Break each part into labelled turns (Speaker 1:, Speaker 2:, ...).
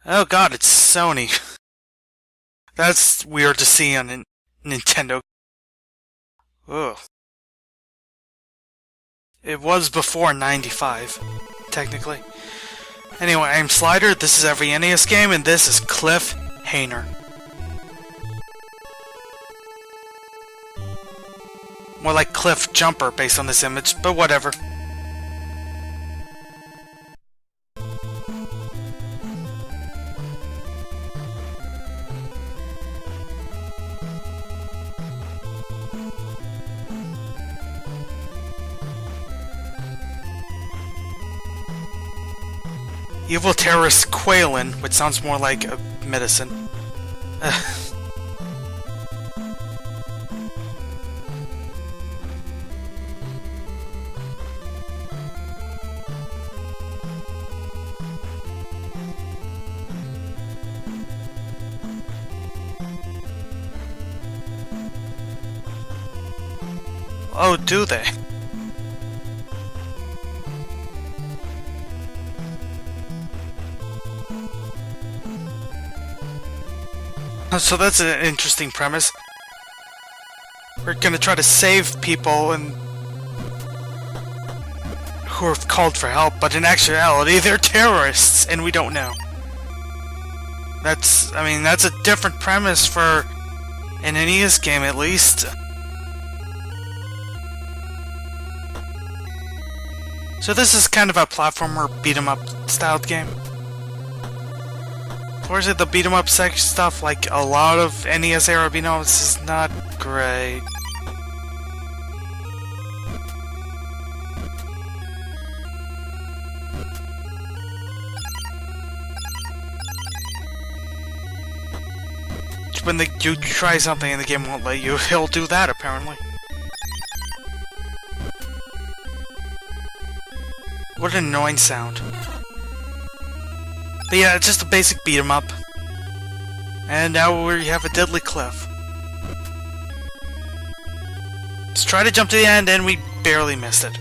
Speaker 1: Oh god, it's Sony. That's weird to see on a Nintendo. Ugh. It was before 95, technically. Anyway, I'm Slider, this is every NES game, and this is Cliffhanger. More like Cliff Jumper based on this image, but whatever. Evil terrorist Quailin, which sounds more like a medicine. Oh, do they? So that's an interesting premise. We're gonna try to save people and who are called for help, but in actuality they're terrorists and we don't know. That's a different premise for an NES game at least. So this is kind of a platformer beat-em-up styled game. Or is it the beat-em-up sex stuff, like a lot of NES era beat-em-ups is not great. When you try something and the game won't let you, he'll do that apparently. What an annoying sound. But yeah, it's just a basic beat 'em up. And now we have a deadly cliff. Let's try to jump to the end and we barely missed it.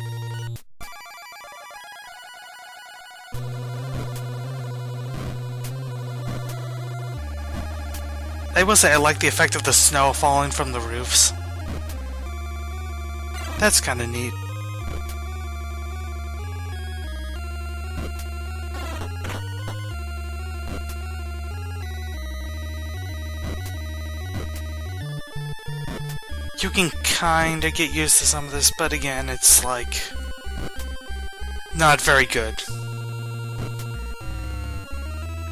Speaker 1: I will say I like the effect of the snow falling from the roofs. That's kinda neat. You can kinda get used to some of this, but again, it's like not very good.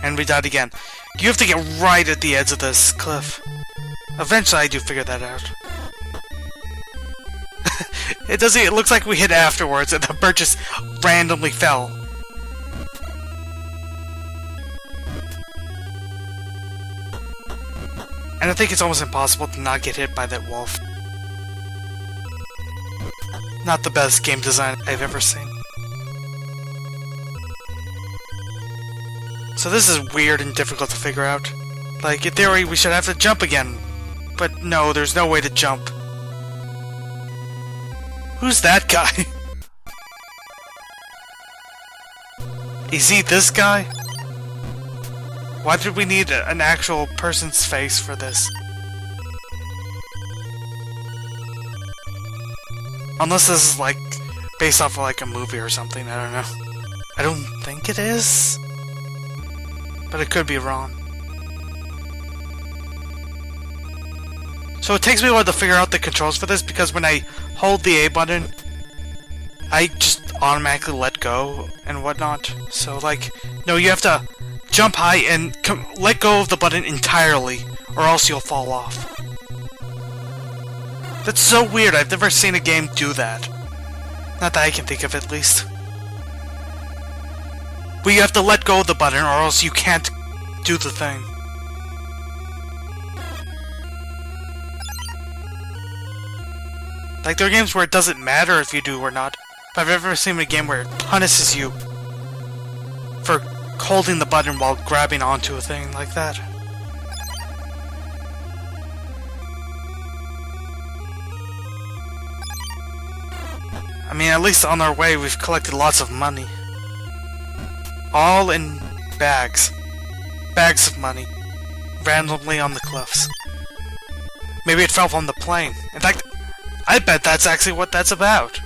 Speaker 1: And we died again. You have to get right at the edge of this cliff. Eventually I do figure that out. It looks like we hit afterwards and the bird just randomly fell. And I think it's almost impossible to not get hit by that wolf. Not the best game design I've ever seen. So this is weird and difficult to figure out. Like, in theory, we should have to jump again. But no, there's no way to jump. Who's that guy? Is he this guy? Why did we need an actual person's face for this? Unless this is like based off of like a movie or something, I don't know. I don't think it is, but it could be wrong. So it takes me a while to figure out the controls for this because when I hold the A button, I just automatically let go and whatnot. So like, no, you have to jump high and let go of the button entirely, or else you'll fall off. That's so weird, I've never seen a game do that. Not that I can think of at least. But you have to let go of the button or else you can't do the thing. Like there are games where it doesn't matter if you do or not, but I've never seen a game where it punishes you for holding the button while grabbing onto a thing like that. I mean, at least on our way, we've collected lots of money. All in bags. bags of money randomly on the cliffs. Maybe it fell from the plane. In fact, I bet that's actually what that's about.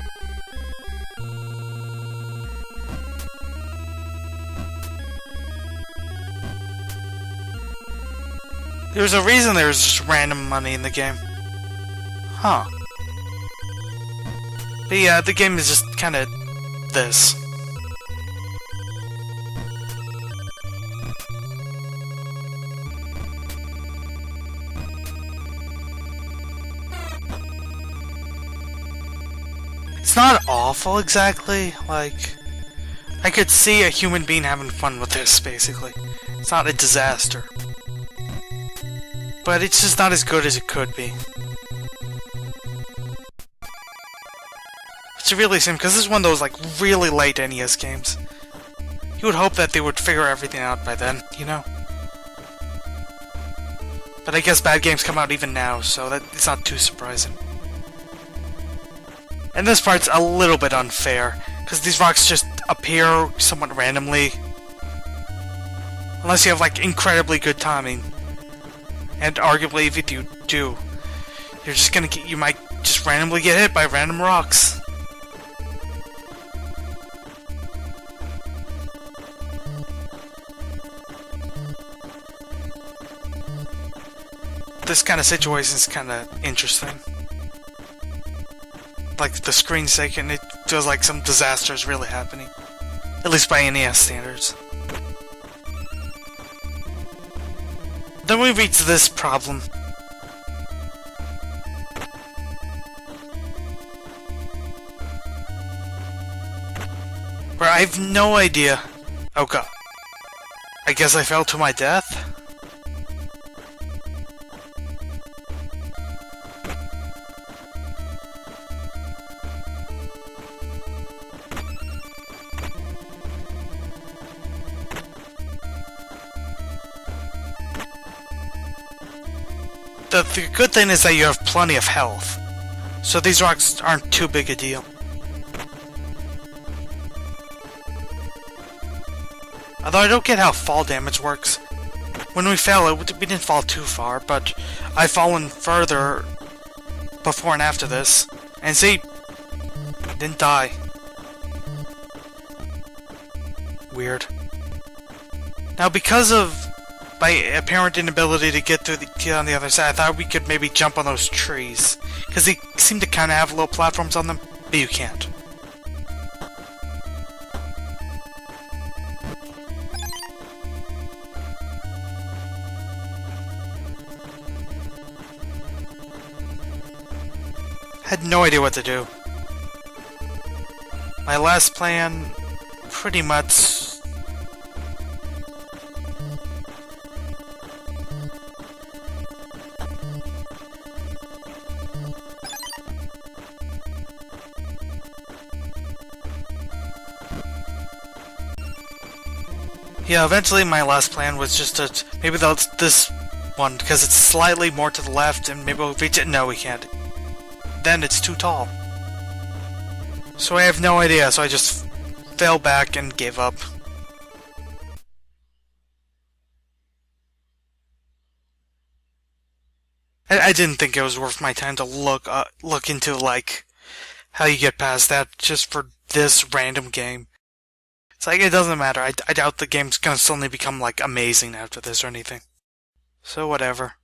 Speaker 1: There's a reason there's just random money in the game. Huh. But yeah, the game is just kinda this. It's not awful exactly, like, I could see a human being having fun with this, basically. It's not a disaster. But it's just not as good as it could be. It's really shame, because this is one of those, like, really late NES games. You would hope that they would figure everything out by then, you know? But I guess bad games come out even now, so that it's not too surprising. And this part's a little bit unfair, because these rocks just appear somewhat randomly. Unless you have, like, incredibly good timing. And arguably, if you do, you're just gonna get, you might just randomly get hit by random rocks. This kind of situation is kind of interesting. Like, the screen's shaking, it feels like some disaster is really happening. At least by NES standards. Then we reach this problem. Where I have no idea. Oh god. I guess I fell to my death? The good thing is that you have plenty of health, so these rocks aren't too big a deal. Although I don't get how fall damage works. When we fell, we didn't fall too far, but I've fallen further before and after this, and see, didn't die. Weird. Now, because of my apparent inability to get on the other side, I thought we could maybe jump on those trees, because they seem to kind of have little platforms on them, but you can't. Had no idea what to do. My last plan, pretty much. Yeah, eventually my last plan was just to, maybe that's this one, because it's slightly more to the left, and maybe we'll reach it. No, we can't. Then it's too tall. So I have no idea, so I just fell back and gave up. I didn't think it was worth my time to look into, like, how you get past that just for this random game. It's like, it doesn't matter. I doubt the game's gonna suddenly become, like, amazing after this or anything. So whatever.